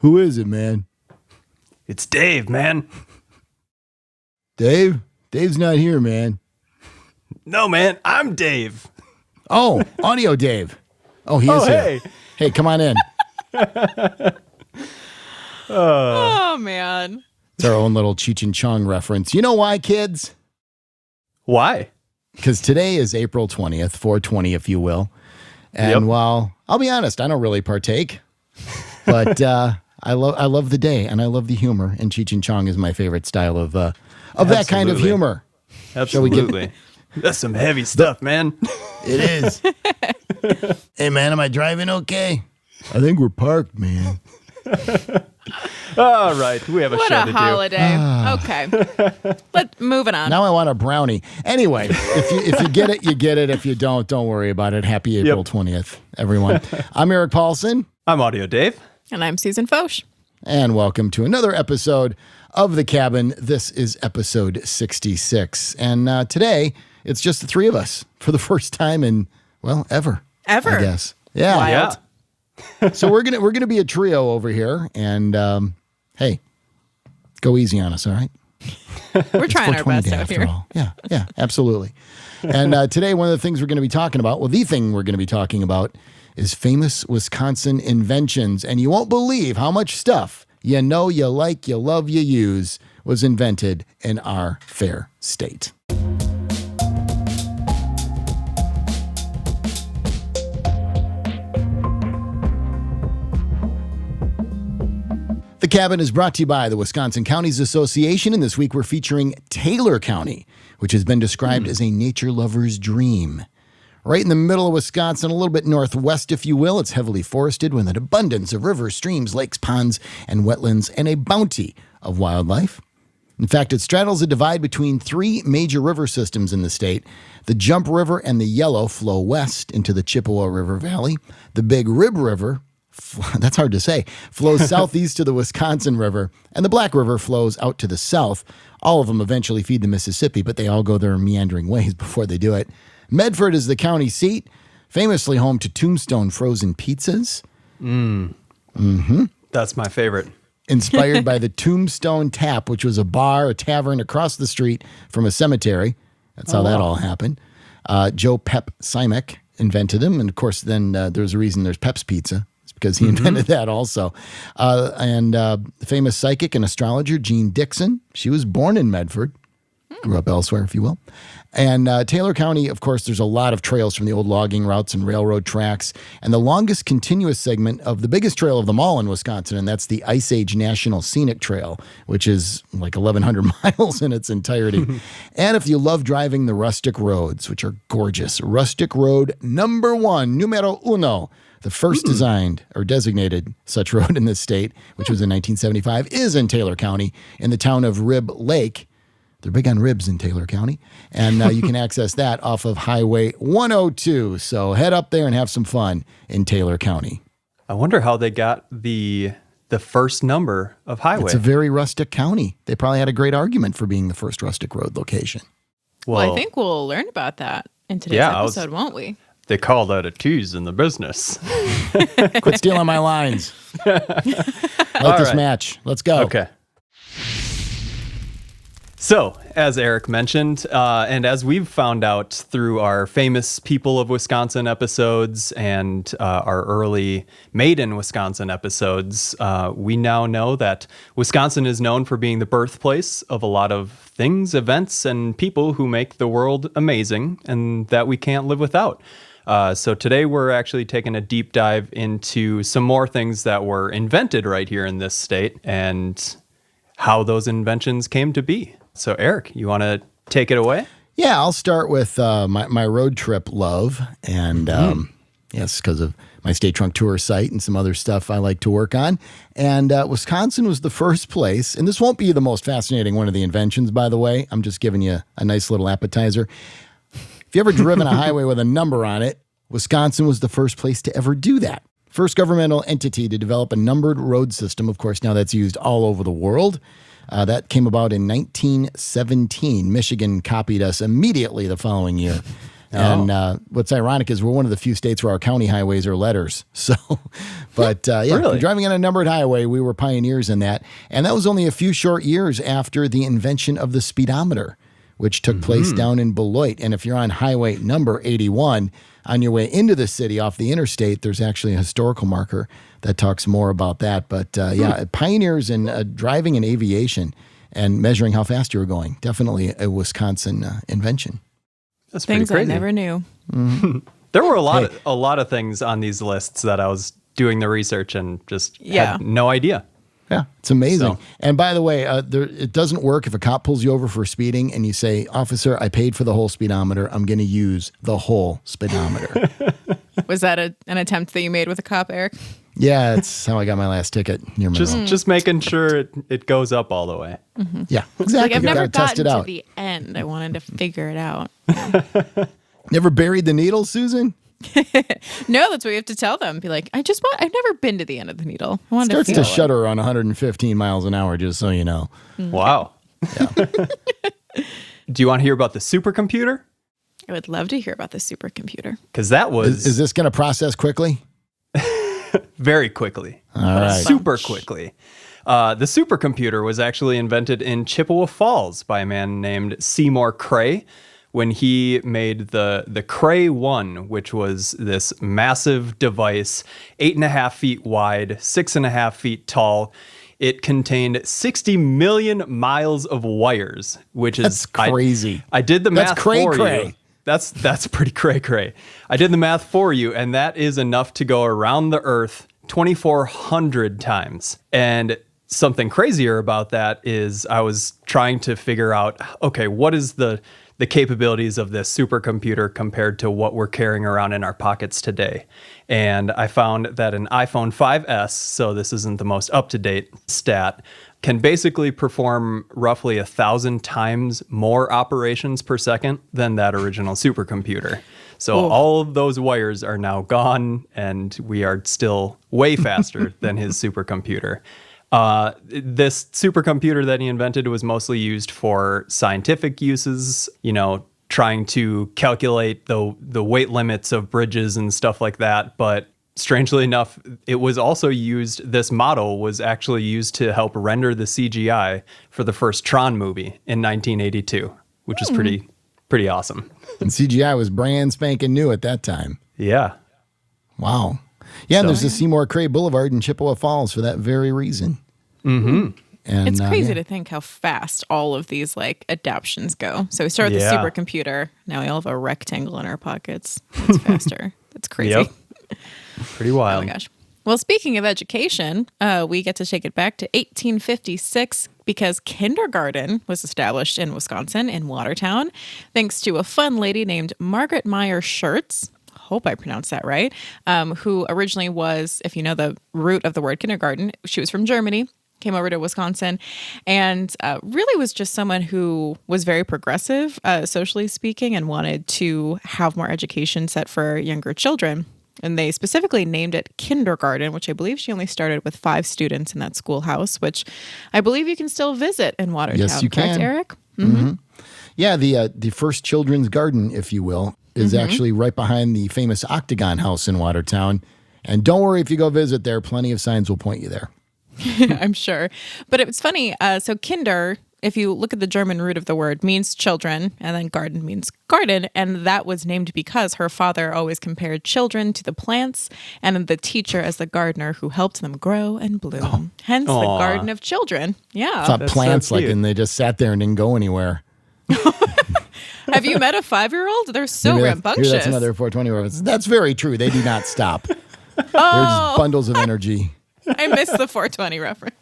Who is it, man? It's Dave, man. Dave? Dave's not here, man. No, man, I'm Dave. Oh, Audio Dave. Oh, he is here. Hey, come on in. Oh, man. It's our own little Cheech and Chong reference. You know why, kids? Why? Because today is April 20th, 420, if you will. And while, I'll be honest, I don't really partake. But I love the day, and I love the humor. And Cheech and Chong is my favorite style of that kind of humor. Absolutely. That's some heavy stuff, man. It is. Hey, man, am I driving okay? I think we're parked, man. All right, we have a What show a to holiday. Okay. Moving on. Now I want a brownie. Anyway, if you get it, you get it. If you don't worry about it. Happy April 20th, everyone. I'm Eric Paulson. I'm Audio Dave. And I'm Susan Foch. And welcome to another episode of The Cabin. This is episode 66. And today, it's just the three of us for the first time in, well, ever. Ever. I guess. Yeah. Wild. So we're gonna be a trio over here. And hey, go easy on us, all right? We're trying our best out here. All. Yeah, absolutely. And today, one of the things we're going to be talking about, well, the thing we're going to be talking about is famous Wisconsin inventions. And you won't believe how much stuff you know, you like, you love, you use was invented in our fair state. The Cabin is brought to you by the Wisconsin Counties Association, and this week we're featuring Taylor County, which has been described as a nature lover's dream. Right in the middle of Wisconsin, a little bit northwest, if you will, it's heavily forested with an abundance of rivers, streams, lakes, ponds, and wetlands, and a bounty of wildlife. In fact, it straddles a divide between three major river systems in the state. The Jump River and the Yellow flow west into the Chippewa River Valley. The Big Rib River, that's hard to say, flows southeast to the Wisconsin River, and the Black River flows out to the south. All of them eventually feed the Mississippi, but they all go their meandering ways before they do it. Medford is the county seat, famously home to Tombstone frozen pizzas. That's my favorite. Inspired by the Tombstone Tap, which was a tavern across the street from a cemetery. That's how that all happened. Joe Pep Simek invented them, and of course then there's a reason there's Pep's Pizza. It's because he invented that also. And the famous psychic and astrologer Jean Dixon, she was born in Medford. Grew up elsewhere, if you will. And Taylor County, of course, there's a lot of trails from the old logging routes and railroad tracks. And the longest continuous segment of the biggest trail of them all in Wisconsin, and that's the Ice Age National Scenic Trail, which is like 1,100 miles in its entirety. And if you love driving the rustic roads, which are gorgeous, Rustic Road numero uno, the first designed or designated such road in this state, which was in 1975, is in Taylor County in the town of Rib Lake. They're big on ribs in Taylor County, and you can access that off of Highway 102. So head up there and have some fun in Taylor County. I wonder how they got the first number of highway. It's a very rustic county. They probably had a great argument for being the first rustic road location. Well, I think we'll learn about that in today's episode, won't we? They call that a tease in the business. Quit stealing my lines. Let this match. Let's go. Okay. So, as Eric mentioned, and as we've found out through our famous People of Wisconsin episodes and our early Made in Wisconsin episodes, we now know that Wisconsin is known for being the birthplace of a lot of things, events, and people who make the world amazing and that we can't live without. So today we're actually taking a deep dive into some more things that were invented right here in this state and how those inventions came to be. So, Eric, you want to take it away? Yeah, I'll start with my road trip love. And yes, because of my state trunk tour site and some other stuff I like to work on. And Wisconsin was the first place. And this won't be the most fascinating one of the inventions, by the way. I'm just giving you a nice little appetizer. If you ever driven a highway with a number on it, Wisconsin was the first place to ever do that. First governmental entity to develop a numbered road system. Of course, now that's used all over the world. That came about in 1917. Michigan copied us immediately the following year. And what's ironic is we're one of the few states where our county highways are letters. So, but Really? driving on a numbered highway, we were pioneers in that. And that was only a few short years after the invention of the speedometer, which took place down in Beloit. And if you're on highway number 81, on your way into the city off the interstate, there's actually a historical marker that talks more about that. But pioneers in driving and aviation and measuring how fast you were going. Definitely a Wisconsin invention. That's pretty Things crazy. I never knew. There were a lot of things on these lists that I was doing the research and just had no idea. Yeah, it's amazing. So- And by the way, it doesn't work if a cop pulls you over for speeding and you say, "Officer, I paid for the whole speedometer. I'm going to use the whole speedometer." Was that an attempt that you made with a cop, Eric? Yeah, it's how I got my last ticket near Monroe. Just making sure it goes up all the way. Yeah, exactly. Like, I've never Gotta test gotten it to out. the end. I wanted to figure it out. Never buried the needle, Susan? No, that's what you have to tell them. Be like, I've never been to the end of the needle. I wanted Starts to to feel it. shudder around 115 miles an hour, just so you know. Wow. Do you want to hear about the supercomputer? I would love to hear about the supercomputer. Because that was Is this going to process quickly? very quickly. All right. Super quickly. The supercomputer was actually invented in Chippewa Falls by a man named Seymour Cray when he made the Cray 1, which was this massive device, 8.5 feet wide, 6.5 feet tall. It contained 60 million miles of wires, which is That's crazy. I did the That's math cray for cray. you. That's pretty cray. I did the math for you, and that is enough to go around the Earth 2,400 times. And something crazier about that is I was trying to figure out, okay, what is the capabilities of this supercomputer compared to what we're carrying around in our pockets today. And I found that an iPhone 5S, so this isn't the most up-to-date stat, can basically perform roughly 1,000 times more operations per second than that original supercomputer. So all of those wires are now gone, and we are still way faster than his supercomputer. This supercomputer that he invented was mostly used for scientific uses, trying to calculate the weight limits of bridges and stuff like that. But strangely enough, it was also used, this model was actually used to help render the CGI for the first Tron movie in 1982, which is pretty awesome. And CGI was brand spanking new at that time. Yeah. Wow. Yeah, and there's the Seymour Cray Boulevard in Chippewa Falls for that very reason. Mm-hmm. And It's crazy to think how fast all of these adaptions go. So we start with the supercomputer. Now we all have a rectangle in our pockets. It's faster. That's crazy. Yep. Pretty wild. Oh my gosh. Well, speaking of education, we get to take it back to 1856 because kindergarten was established in Wisconsin in Watertown, thanks to a fun lady named Margaret Meyer Schertz. Hope I pronounced that right. Who originally was, if you know the root of the word kindergarten, she was from Germany, came over to Wisconsin, and really was just someone who was very progressive, socially speaking, and wanted to have more education set for younger children. And they specifically named it kindergarten, which I believe she only started with 5 students in that schoolhouse, which I believe you can still visit in Watertown. Yes, you correct, can. Eric? Mm-hmm. Yeah, the first children's garden, if you will, is actually right behind the famous Octagon House in Watertown. And don't worry if you go visit there, plenty of signs will point you there. I'm sure. But it's funny. So kinder, if you look at the German root of the word, means children, and then garden means garden. And that was named because her father always compared children to the plants and the teacher as the gardener who helped them grow and bloom. Hence the garden of children. Yeah. Thought That's plants so cute. and they just sat there and didn't go anywhere. Have you met a 5-year-old? They're so Maybe rambunctious. that's another 420 reference. That's very true. They do not stop. They're just bundles of energy. I missed the 420 reference.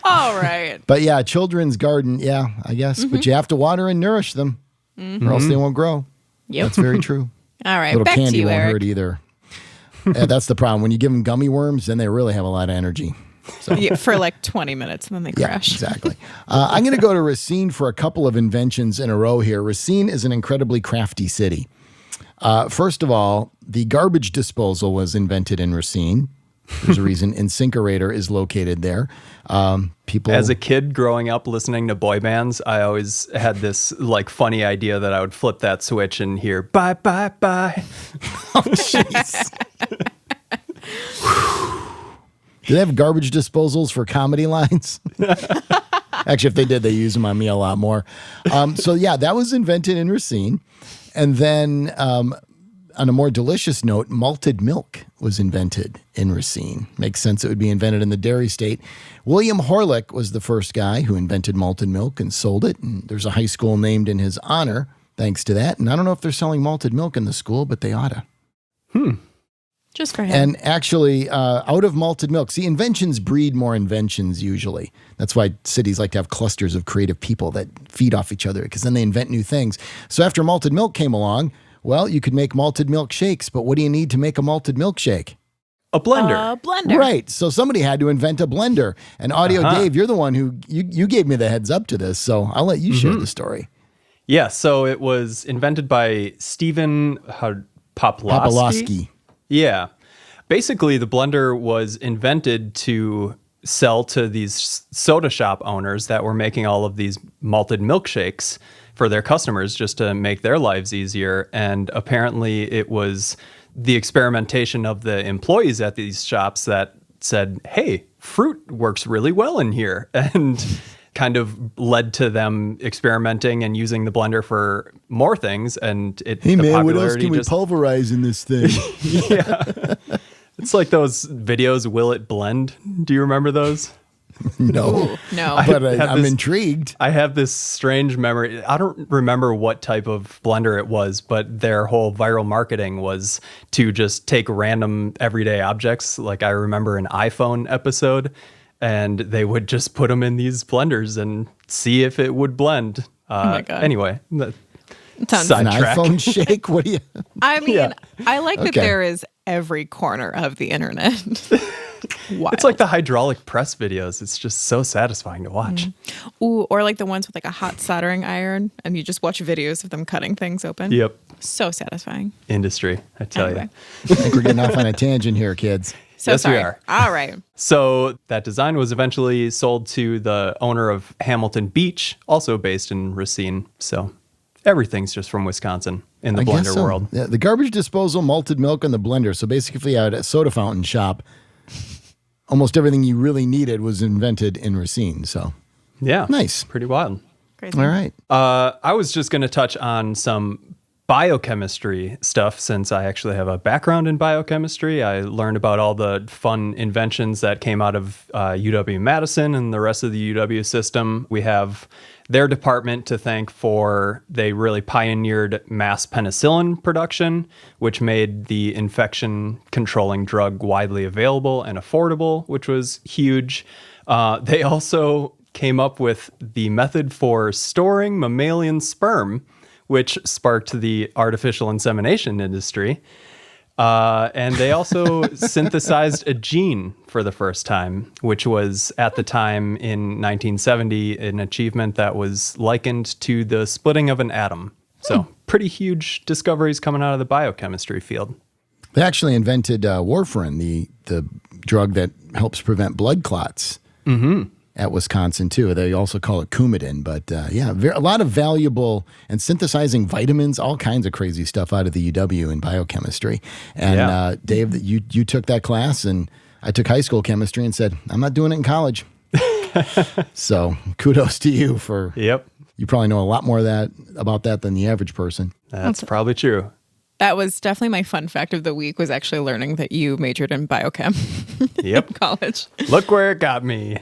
All right. But yeah, children's garden, yeah, I guess. But you have to water and nourish them or else they won't grow. Yep. That's very true. All right. Little Back to candy you, won't Eric. hurt either. That's the problem. When you give them gummy worms, then they really have a lot of energy. So. Yeah, for 20 minutes and then they Yeah, crash. exactly. I'm going to go to Racine for a couple of inventions in a row here. Racine is an incredibly crafty city. First of all, the garbage disposal was invented in Racine. There's a reason Incinerator is located there. People, As a kid growing up listening to boy bands, I always had this like funny idea that I would flip that switch and hear bye, bye, bye. oh, jeez. Do they have garbage disposals for comedy lines? Actually, if they did, they use them on me a lot more. So yeah, that was invented in Racine. And then on a more delicious note, malted milk was invented in Racine. Makes sense it would be invented in the dairy state. William Horlick was the first guy who invented malted milk and sold it. And there's a high school named in his honor thanks to that. And I don't know if they're selling malted milk in the school, but they ought to. Just for him. And actually, out of malted milk, see, inventions breed more inventions usually. That's why cities like to have clusters of creative people that feed off each other, because then they invent new things. So after malted milk came along, well, you could make malted milk shakes, but what do you need to make a malted milkshake? A blender. A blender. Right. So somebody had to invent a blender. And Audio Dave, you're the one who, you gave me the heads up to this, so I'll let you share the story. Yeah, so it was invented by Stephen Popolowski. Yeah. Basically, the blender was invented to sell to these soda shop owners that were making all of these malted milkshakes for their customers just to make their lives easier. And apparently it was the experimentation of the employees at these shops that said, hey, fruit works really well in here. And kind of led to them experimenting and using the blender for more things. And hey man, what else can we pulverize in this thing? Yeah. It's like those videos, Will It Blend? Do you remember those? No. No. But I'm intrigued. I have this strange memory. I don't remember what type of blender it was, but their whole viral marketing was to just take random everyday objects. Like I remember an iPhone episode, and they would just put them in these blenders and see if it would blend. Oh my God. Anyway, Sounds An sidetrack. iPhone shake? What do you... I mean, Yeah. I like that Okay. there is every corner of the internet. Wild. It's like the hydraulic press videos. It's just so satisfying to watch. Ooh, or like the ones with like a hot soldering iron, and you just watch videos of them cutting things open. Yep. So satisfying. Industry, I tell Anyway. you. I think we're getting off on a tangent here, kids. So Yes, we sorry. are. All right. So that design was eventually sold to the owner of Hamilton Beach, also based in Racine. So everything's just from Wisconsin in the I guess blender so. world. Yeah, the garbage disposal, malted milk, and the blender. So basically, at a soda fountain shop, almost everything you really needed was invented in Racine. So Yeah. nice. Pretty wild. Crazy. All right. I was just going to touch on some biochemistry stuff since I actually have a background in biochemistry. I learned about all the fun inventions that came out of UW-Madison and the rest of the UW system. We have their department to thank for they really pioneered mass penicillin production, which made the infection controlling drug widely available and affordable, which was huge. They also came up with the method for storing mammalian sperm, which sparked the artificial insemination industry. And they also synthesized a gene for the first time, which was at the time in 1970 an achievement that was likened to the splitting of an atom. So pretty huge discoveries coming out of the biochemistry field. They actually invented warfarin, the drug that helps prevent blood clots. At Wisconsin too. They also call it Coumadin, but yeah, a lot of valuable and synthesizing vitamins, all kinds of crazy stuff out of the UW in biochemistry. And Dave, you took that class, and I took high school chemistry and said, I'm not doing it in college. So kudos to you for. Yep, You probably know a lot more about that than the average person. that's probably true. That was definitely my fun fact of the week, was actually learning that you majored in biochem Yep. in college. Look where it got me.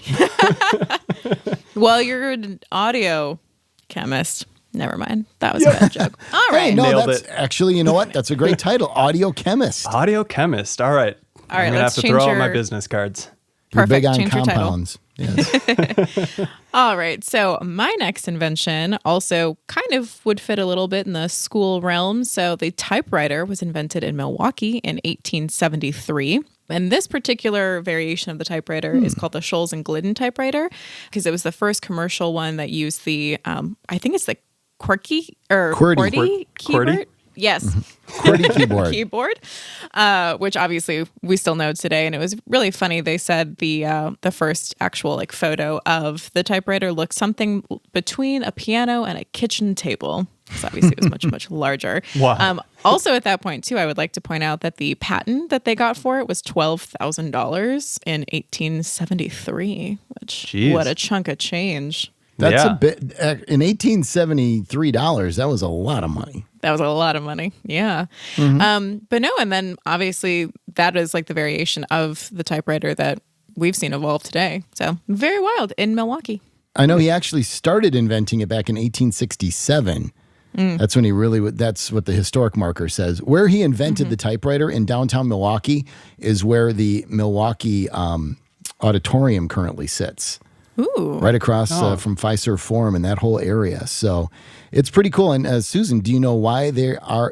Well, you're an audio chemist. Never mind. That was a bad joke. All right. Hey, no, Nailed that's it. actually, you know what? That's a great title, audio chemist. Audio chemist. All right. All right, I'm going to have let's to change throw out my your- business cards. You're big Perfect. on Change your title. compounds. Yes. All right. So my next invention also kind of would fit a little bit in the school realm. So the typewriter was invented in Milwaukee in 1873. And this particular variation of the typewriter is called the Scholes and Glidden typewriter, because it was the first commercial one that used the, I think it's the QWERTY or QWERTY. QWERTY keyboard. Yes. QWERTY keyboard. Keyboard, which obviously we still know today. And it was really funny. They said the first actual like photo of the typewriter looked something between a piano and a kitchen table. So obviously it was much, much larger. Wow. Also at that point too, I would like to point out that the patent that they got for it was $12,000 in 1873, which Jeez. what a chunk of change. That's Yeah. a bit, in $1873, that was a lot of money. That was a lot of money. Yeah. But no, and then obviously that is like the variation of the typewriter that we've seen evolve today. So very wild in Milwaukee. I know he actually started inventing it back in 1867. That's when he really, that's what the historic marker says. Where he invented the typewriter in downtown Milwaukee is where the Milwaukee Auditorium currently sits. Ooh. Right across from Fiserv Forum and that whole area. So it's pretty cool. And Susan, do you know why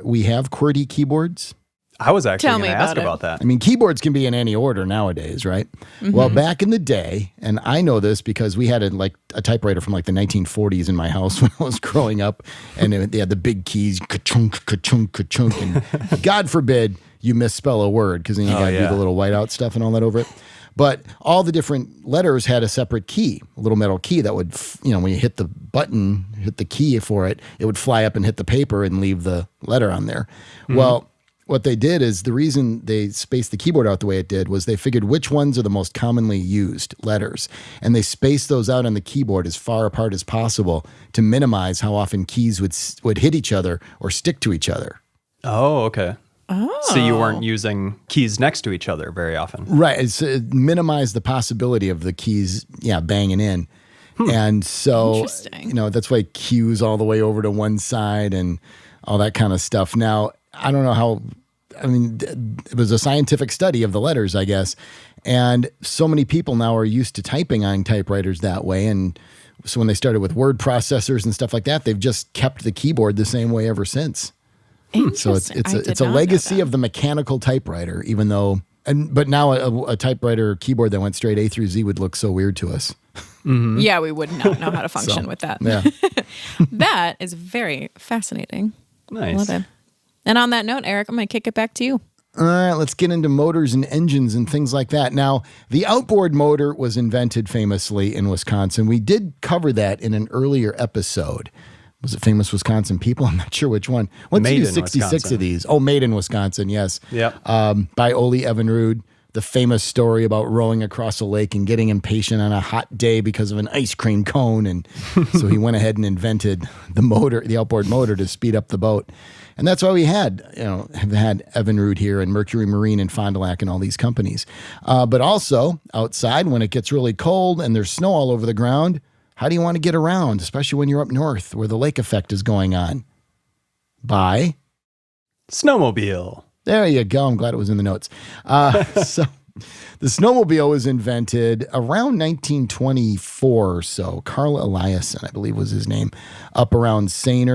we have QWERTY keyboards? I was actually Tell going me to ask about it. about that. I mean, keyboards can be in any order nowadays, right? Well, back in the day, and I know this because we had a typewriter from like the 1940s in my house when I was growing up, and they had the big keys, ka-chunk, ka-chunk, ka-chunk, and God forbid you misspell a word because then you got to do the little whiteout stuff and all that over it. But all the different letters had a separate key, a little metal key that would, when you hit the button, hit the key for it, it would fly up and hit the paper and leave the letter on there. Well, what they did is the reason they spaced the keyboard out the way it did was they figured which ones are the most commonly used letters. And they spaced those out on the keyboard as far apart as possible to minimize how often keys would hit each other or stick to each other. Oh, okay. So you weren't using keys next to each other very often. Right. It minimized the possibility of the keys, banging in. And so, Interesting. That's why Q's all the way over to one side and all that kind of stuff. Now, I don't know it was a scientific study of the letters, I guess. And so many people now are used to typing on typewriters that way. And so when they started with word processors and stuff like that, they've just kept the keyboard the same way ever since. So it's a legacy of the mechanical typewriter, even though, but now a typewriter keyboard that went straight A through Z would look so weird to us. Yeah, we would not know how to function with that. Yeah. That is very fascinating. Nice. Love it. And on that note, Eric, I'm going to kick it back to you. All right, let's get into motors and engines and things like that. Now, the outboard motor was invented famously in Wisconsin. We did cover that in an earlier episode. Was it Famous Wisconsin People? I'm not sure which one. What's Made do in 66 Wisconsin. of these? Oh, Made in Wisconsin, yes. Yep. By Ole Evinrude, the famous story about rowing across a lake and getting impatient on a hot day because of an ice cream cone. And so he went ahead and invented the outboard motor to speed up the boat. And that's why we have had Evinrude here and Mercury Marine and Fond du Lac and all these companies. But also outside when it gets really cold and there's snow all over the ground, how do you want to get around, especially when you're up north where the lake effect is going on? By Snowmobile. There you go. I'm glad it was in the notes. So the snowmobile was invented around 1924 or so. Carl Eliasson, I believe was his name, up around Saint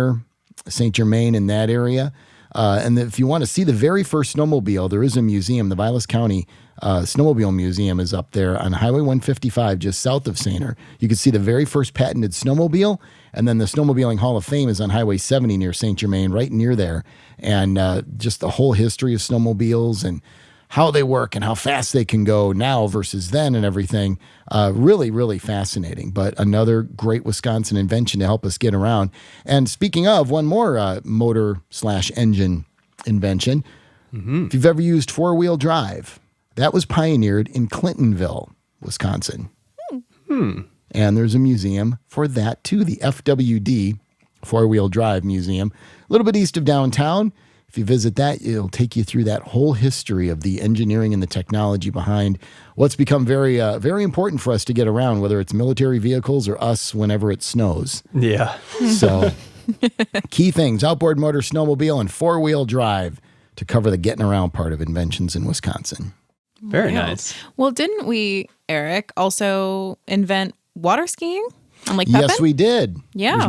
Germain in that area. And if you want to see the very first snowmobile, there is a museum. The Vilas County Snowmobile Museum is up there on Highway 155, just south of Sainer. You can see the very first patented snowmobile. And then the Snowmobiling Hall of Fame is on Highway 70 near Saint Germain, right near there. And just the whole history of snowmobiles and how they work and how fast they can go now versus then and everything. Really, really fascinating. But another great Wisconsin invention to help us get around. And speaking of, one more motor/engine invention. If you've ever used four-wheel drive, that was pioneered in Clintonville, Wisconsin. And there's a museum for that too, the FWD, Four-Wheel Drive Museum, a little bit east of downtown. If you visit that, it'll take you through that whole history of the engineering and the technology behind what's become very, very important for us to get around, whether it's military vehicles or us whenever it snows. Yeah. So key things, outboard motor, snowmobile, and four-wheel drive to cover the getting around part of inventions in Wisconsin. Very Wild. nice. Well, didn't we, Eric, also invent water skiing on Lake Pepin? Yes, we did. Yeah.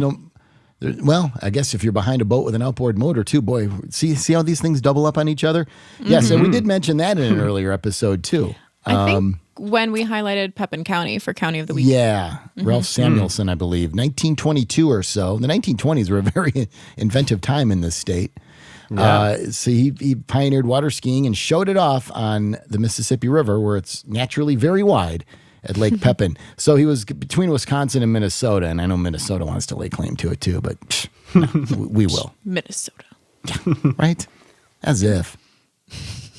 Well, I guess if you're behind a boat with an outboard motor too, boy, see how these things double up on each other? Yes, and we did mention that in an earlier episode too. I think when we highlighted Pepin County for County of the Week. Yeah, Ralph Samuelson, I believe, 1922 or so. The 1920s were a very inventive time in this state. So he pioneered water skiing and showed it off on the Mississippi River, where it's naturally very wide at Lake Pepin. So he was between Wisconsin and Minnesota, and I know Minnesota wants to lay claim to it too, but no, we will. Minnesota. Right? As if.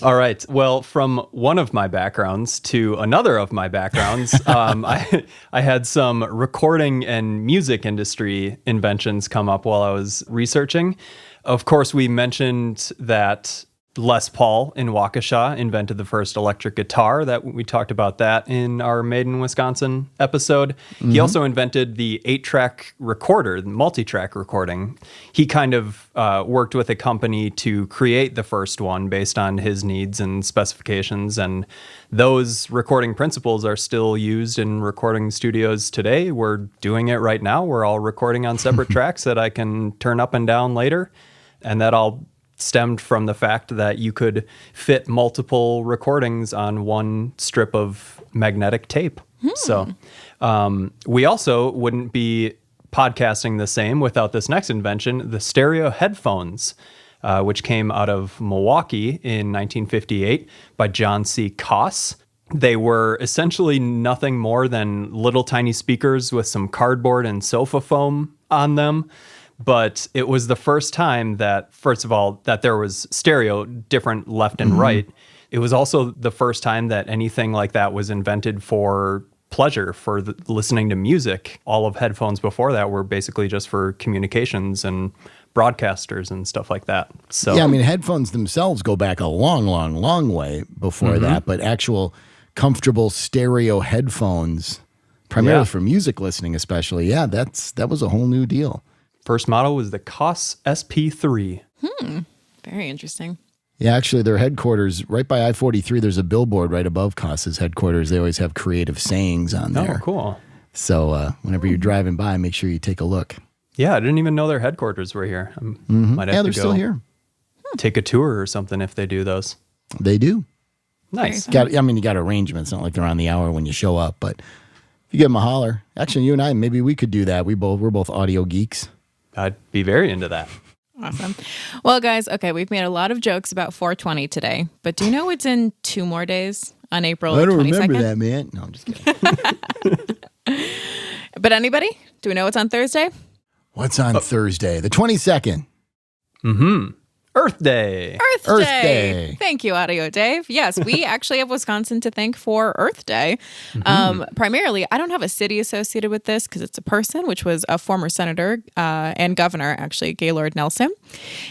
All right. Well, from one of my backgrounds to another of my backgrounds, I had some recording and music industry inventions come up while I was researching. Of course, we mentioned that Les Paul in Waukesha invented the first electric guitar. That we talked about that in our Made in Wisconsin episode. He also invented the 8-track recorder, the multi-track recording. He kind of worked with a company to create the first one based on his needs and specifications. And those recording principles are still used in recording studios today. We're doing it right now. We're all recording on separate tracks that I can turn up and down later. And that all stemmed from the fact that you could fit multiple recordings on one strip of magnetic tape. So we also wouldn't be podcasting the same without this next invention, the stereo headphones, which came out of Milwaukee in 1958 by John C. Koss. They were essentially nothing more than little tiny speakers with some cardboard and sofa foam on them. But it was the first time that, first of all, that there was stereo, different left and right. It was also the first time that anything like that was invented for pleasure, for listening to music. All of headphones before that were basically just for communications and broadcasters and stuff like that. So yeah, I mean, headphones themselves go back a long, long, long way before that, but actual comfortable stereo headphones, primarily for music listening especially, that was a whole new deal. First model was the Koss SP3. Very interesting. Yeah, actually, their headquarters, right by I-43, there's a billboard right above Koss's headquarters. They always have creative sayings on there. Oh, cool. So whenever you're driving by, make sure you take a look. Yeah, I didn't even know their headquarters were here. Might have to They're go still here. take a tour or something if they do those. They do. Nice. Very You got arrangements. Not like they're on the hour when you show up, but if you give them a holler. Actually, you and I, maybe we could do that. We're both audio geeks. I'd be very into that. Awesome. Well, guys, okay, we've made a lot of jokes about 420 today, but do you know what's in 2 more days on April 22nd? I don't remember that, man. No, I'm just kidding. But anybody? Do we know what's on Thursday? What's on Thursday? The 22nd. Earth Day. Earth Day. Day. Thank you, Audio Dave. Yes, we actually have Wisconsin to thank for Earth Day. Primarily, I don't have a city associated with this because it's a person, which was a former senator and governor, actually, Gaylord Nelson.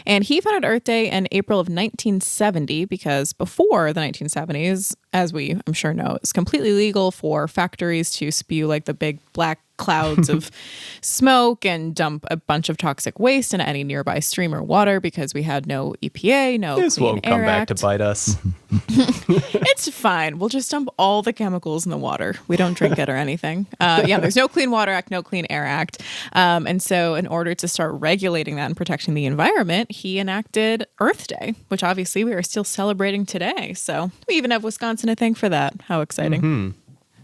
And he founded Earth Day in April of 1970 because before the 1970s, as we, I'm sure, know, it's completely legal for factories to spew like the big black clouds of smoke and dump a bunch of toxic waste into any nearby stream or water because we had no EPA, no This Clean won't Air come back Act. to bite us. It's fine. We'll just dump all the chemicals in the water. We don't drink it or anything. There's no Clean Water Act, no Clean Air Act. And so in order to start regulating that and protecting the environment, he enacted Earth Day, which obviously we are still celebrating today. So we even have Wisconsin to thank for that. How exciting.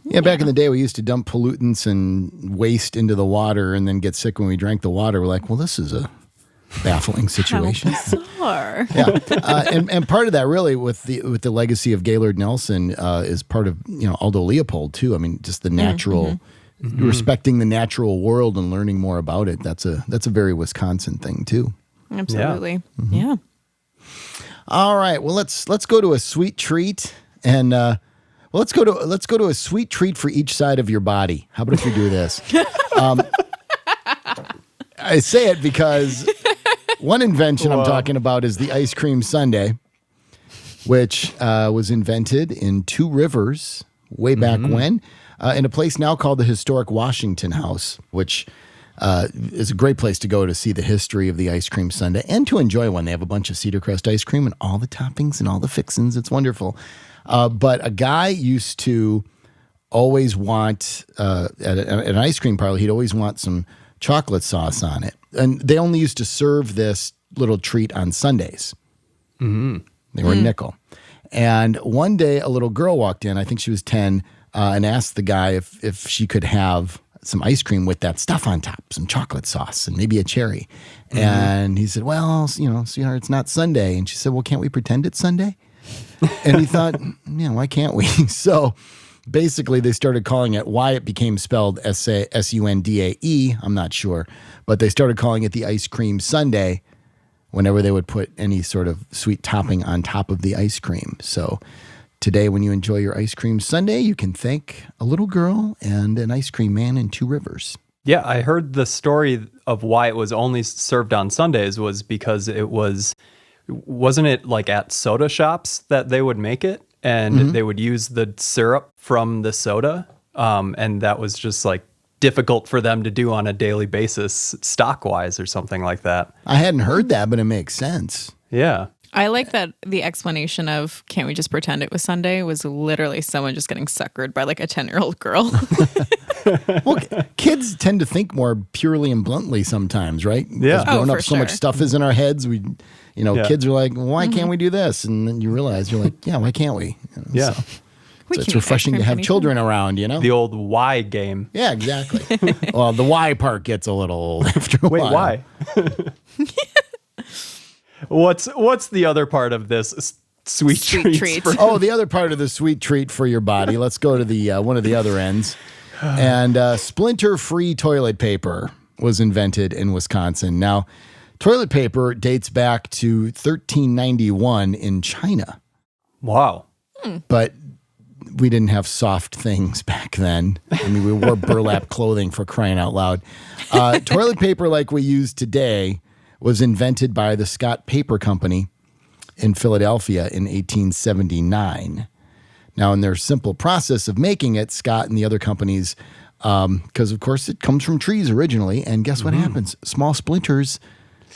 Yeah, back in the day, we used to dump pollutants and waste into the water and then get sick when we drank the water. We're like, well, this is a baffling situation. How bizarre. Yeah, and part of that really with the legacy of Gaylord Nelson is part of Aldo Leopold too. I mean, just the natural respecting the natural world and learning more about it. That's a very Wisconsin thing too. Absolutely. Yeah. All right, well let's go to a sweet treat and. Let's go to a sweet treat for each side of your body. How about if we do this? I say it because one invention I'm talking about is the ice cream sundae, which was invented in Two Rivers way back when, in a place now called the historic Washington House, which is a great place to go to see the history of the ice cream sundae and to enjoy one. They have a bunch of cedar crust ice cream and all the toppings and all the fixins. It's wonderful. But a guy used to always want, at an ice cream parlor, he'd always want some chocolate sauce on it. And they only used to serve this little treat on Sundays. They were a nickel. And one day a little girl walked in, I think she was 10, and asked the guy if she could have some ice cream with that stuff on top, some chocolate sauce and maybe a cherry. And he said, well, sweetheart, it's not Sunday. And she said, well, can't we pretend it's Sunday? And he thought, yeah, why can't we? So basically they started calling it, why it became spelled Sundae, I'm not sure, but they started calling it the ice cream sundae whenever they would put any sort of sweet topping on top of the ice cream. So today, when you enjoy your ice cream sundae, you can thank a little girl and an ice cream man in Two Rivers. Yeah, I heard the story of why it was only served on Sundays was because wasn't it like at soda shops that they would make it? And they would use the syrup from the soda. And that was just like difficult for them to do on a daily basis, stock-wise or something like that. I hadn't heard that, but it makes sense. Yeah. I like that the explanation of can't we just pretend it was Sunday was literally someone just getting suckered by like a 10-year-old girl. Well, kids tend to think more purely and bluntly sometimes, right? Yeah. As growing Oh, up, for so much sure. stuff is in our heads. Kids are like, why can't we do this? And then you realize you're like, yeah, why can't we? Yeah. So We it's can eat refreshing ice to cream have anytime. children around, The old why game. Yeah, exactly. Well, the why part gets a little old after a Wait, while. why? What's the other part of this sweet treats? treat. Oh, the other part of the sweet treat for your body. Let's go to the one of the other ends. And splinter-free toilet paper was invented in Wisconsin. Now, toilet paper dates back to 1391 in China, Wow. but we didn't have soft things back then. I mean, we wore burlap clothing, for crying out loud. Toilet paper like we use today was invented by the Scott Paper Company in Philadelphia in 1879. Now, in their simple process of making it, Scott and the other companies, because of course it comes from trees originally, and guess what happens? Small splinters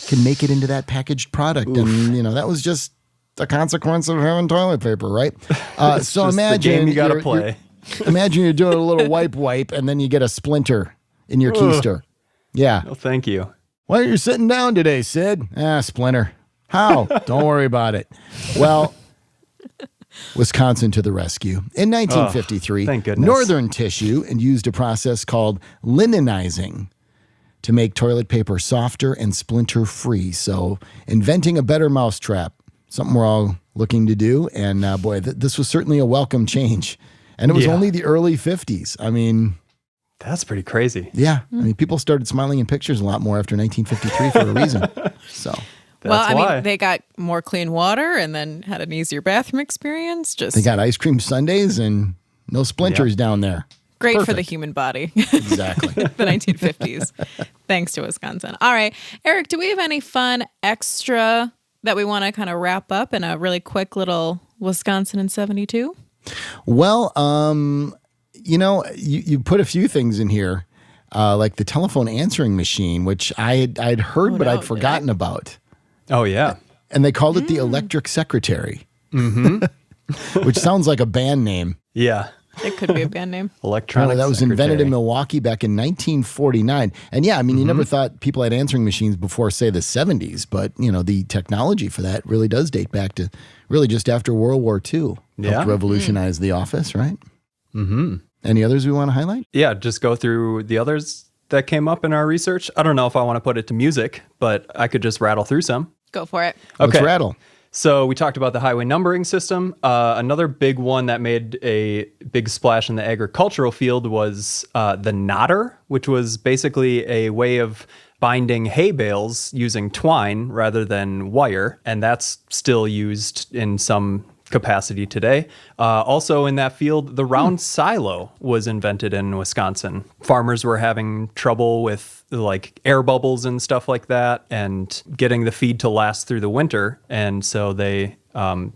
can make it into that packaged product. And, that was just the consequence of having toilet paper, right? So Just imagine the game you got to you're- play. Imagine you're doing a little wipe, and then you get a splinter in your keister. Yeah. Oh, thank you. Why are you sitting down today, Sid? Splinter. How? Don't worry about it. Well, Wisconsin to the rescue. In 1953, thank goodness. Northern Tissue and used a process called linenizing to make toilet paper softer and splinter-free. So inventing a better mousetrap, something we're all looking to do. And boy, this was certainly a welcome change. And it was Yeah. only the early 50s. I mean, That's pretty crazy. yeah. I mean, people started smiling in pictures a lot more after 1953 for a reason. So... That's why. They got more clean water and then had an easier bathroom experience. Just They got ice cream sundaes and no splinters down there. great for the Perfect. human body. Exactly. The 1950s. Thanks to Wisconsin. All right. Eric, do we have any fun extra that we want to kind of wrap up in a really quick little Wisconsin in 72? Well, you put a few things in here, like the telephone answering machine, which I'd heard, but no, I'd did forgotten about. Oh, yeah. And they called it the electric secretary, which sounds like a band name. Yeah. It could be a band name. Electronic Apparently that was invented in secretary. Milwaukee back in 1949. And yeah, I mean, you never thought people had answering machines before, say, the 70s, but, the technology for that really does date back to really just after World War II. Yeah. Helped revolutionize the office, right? Mm-hmm. Any others we want to highlight? Yeah, just go through the others that came up in our research. I don't know if I want to put it to music, but I could just rattle through some. Go for it. Let's Okay. rattle. So we talked about the highway numbering system. Another big one that made a big splash in the agricultural field was the knotter, which was basically a way of binding hay bales using twine rather than wire. And that's still used in some capacity today. Also in that field, the round silo was invented in Wisconsin. Farmers were having trouble with like air bubbles and stuff like that and getting the feed to last through the winter. And so they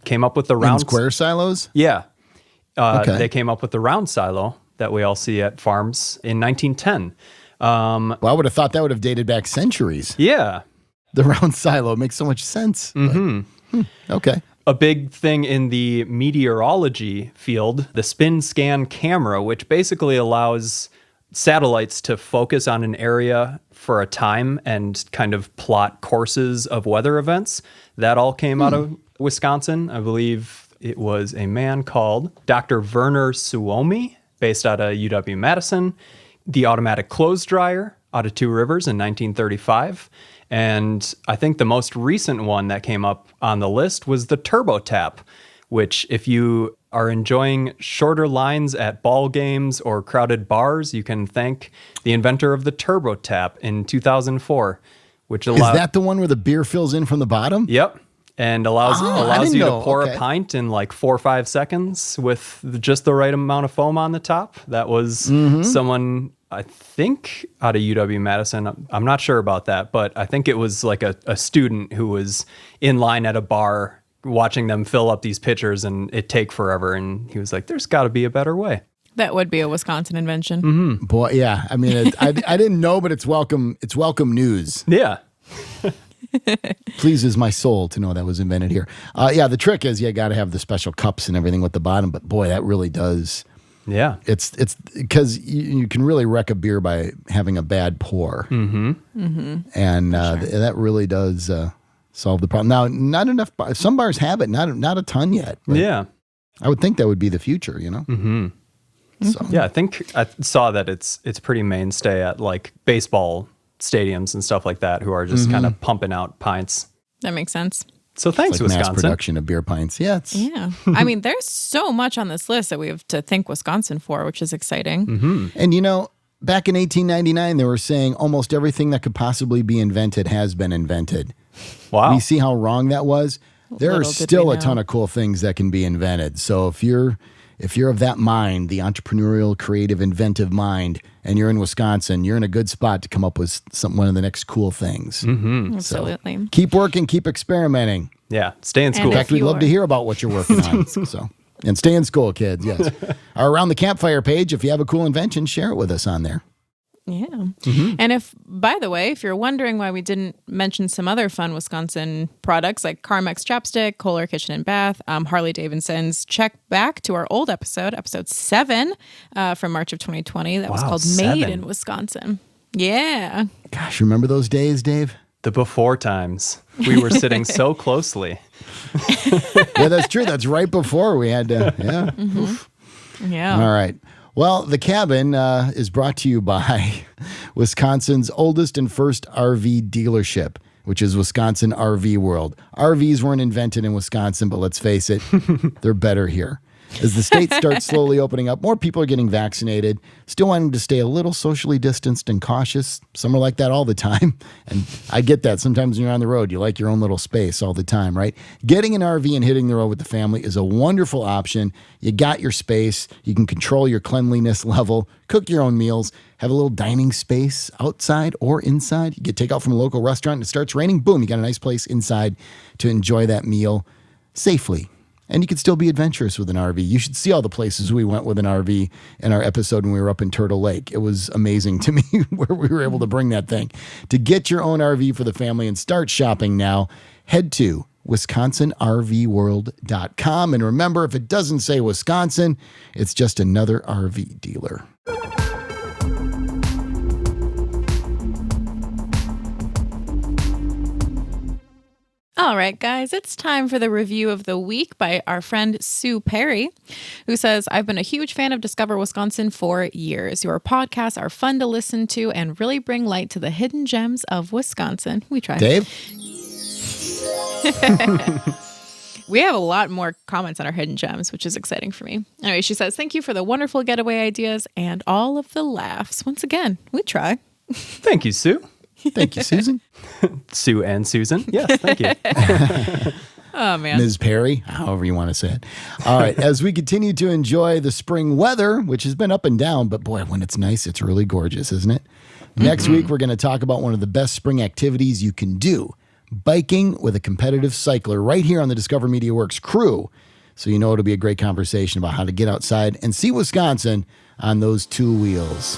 came up with the And round square silos? Yeah. Okay. They came up with the round silo that we all see at farms in 1910. Well, I would have thought that would have dated back centuries. Yeah. The round silo makes so much sense. But, okay. A big thing in the meteorology field, the spin scan camera, which basically allows satellites to focus on an area for a time and kind of plot courses of weather events. That all came out of Wisconsin. I believe it was a man called Dr. Werner Suomi, based out of UW-Madison, the automatic clothes dryer out of Two Rivers in 1935. And I think the most recent one that came up on the list was the Turbo Tap, which if you are enjoying shorter lines at ball games or crowded bars, you can thank the inventor of the Turbo Tap in 2004, which Is that the one where the beer fills in from the bottom? Yep. And allows didn't you know. to pour Okay. a pint in like 4 or 5 seconds with just the right amount of foam on the top. That was someone, I think, out of UW-Madison. I'm not sure about that, but I think it was like a student who was in line at a bar watching them fill up these pitchers and it take forever. And he was like, there's got to be a better way. That would be a Wisconsin invention. Boy, yeah. I mean, I didn't know, but it's welcome. It's welcome news. Yeah. Pleases my soul to know that was invented here. Yeah, the trick is you got to have the special cups and everything with the bottom. But boy, that really does. Yeah. It's because you can really wreck a beer by having a bad pour. And that really does solve the problem. Now, not enough. Some bars have it, not a ton yet. But Yeah. I would think that would be the future, you know? So. Yeah, I think I saw that it's pretty mainstay at like baseball stadiums and stuff like that who are just kind of pumping out pints. That makes sense. So thanks, It's like mass Wisconsin. production of beer pints. Yeah, Yeah. I mean, there's so much on this list that we have to thank Wisconsin for, which is exciting. And you know, back in 1899, they were saying almost everything that could possibly be invented has been invented. Wow. You see how wrong that was? There are Little did still we a ton know. of cool things that can be invented. So if you're of that mind, the entrepreneurial, creative, inventive mind, and you're in Wisconsin, you're in a good spot to come up with one of the next cool things. Absolutely. Keep working, keep experimenting. Yeah, stay in And school. In fact, we'd love to hear about what you're working on. So, and stay in school, kids. Yes. Our Around the Campfire page, if you have a cool invention, share it with us on there. Yeah. And by the way, if you're wondering why we didn't mention some other fun Wisconsin products like Carmex Chapstick, Kohler Kitchen and Bath, Harley Davidson's, check back to our old episode 7, from March of 2020. That was Wow, called Made 7. in Wisconsin. Yeah. Gosh, remember those days, Dave? The before times. We were sitting so closely. Yeah, that's true. That's right before we had to. Yeah. Yeah. All right. Well, The Cabin is brought to you by Wisconsin's oldest and first RV dealership, which is Wisconsin RV World. RVs weren't invented in Wisconsin, but let's face it, they're better here. As the state starts slowly opening up, more people are getting vaccinated, still wanting to stay a little socially distanced and cautious. Some are like that all the time. And I get that. Sometimes when you're on the road, you like your own little space all the time, right? Getting an RV and hitting the road with the family is a wonderful option. You got your space. You can control your cleanliness level, cook your own meals, have a little dining space outside or inside. You get takeout from a local restaurant and it starts raining. Boom, you got a nice place inside to enjoy that meal safely. And you can still be adventurous with an RV. You should see all the places we went with an RV in our episode when we were up in Turtle Lake. It was amazing to me where we were able to bring that thing. To get your own RV for the family and start shopping now, head to WisconsinRVWorld.com. And remember, if it doesn't say Wisconsin, it's just another RV dealer. All right, guys, it's time for the review of the week by our friend Sue Perry, who says, I've been a huge fan of Discover Wisconsin for years. Your podcasts are fun to listen to and really bring light to the hidden gems of Wisconsin. We try. Dave? We have a lot more comments on our hidden gems, which is exciting for me. Anyway, she says, thank you for the wonderful getaway ideas and all of the laughs. Once again, we try. Thank you, Sue. Thank you, Susan. Sue and Susan. Yes, thank you. Oh, man. Ms. Perry, however you want to say it. All right, as we continue to enjoy the spring weather, which has been up and down, but boy, when it's nice, it's really gorgeous, isn't it? Next week, we're going to talk about one of the best spring activities you can do, biking with a competitive cycler right here on the Discover Media Works crew. So you know it'll be a great conversation about how to get outside and see Wisconsin on those two wheels.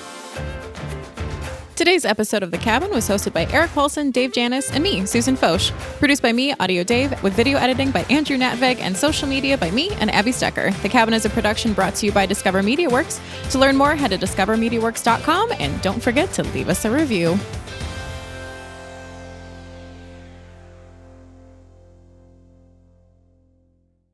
Today's episode of The Cabin was hosted by Eric Paulson, Dave Janis, and me, Susan Foch. Produced by me, Audio Dave, with video editing by Andrew Natveg and social media by me and Abby Stecker. The Cabin is a production brought to you by Discover Media Works. To learn more, head to discovermediaworks.com and don't forget to leave us a review.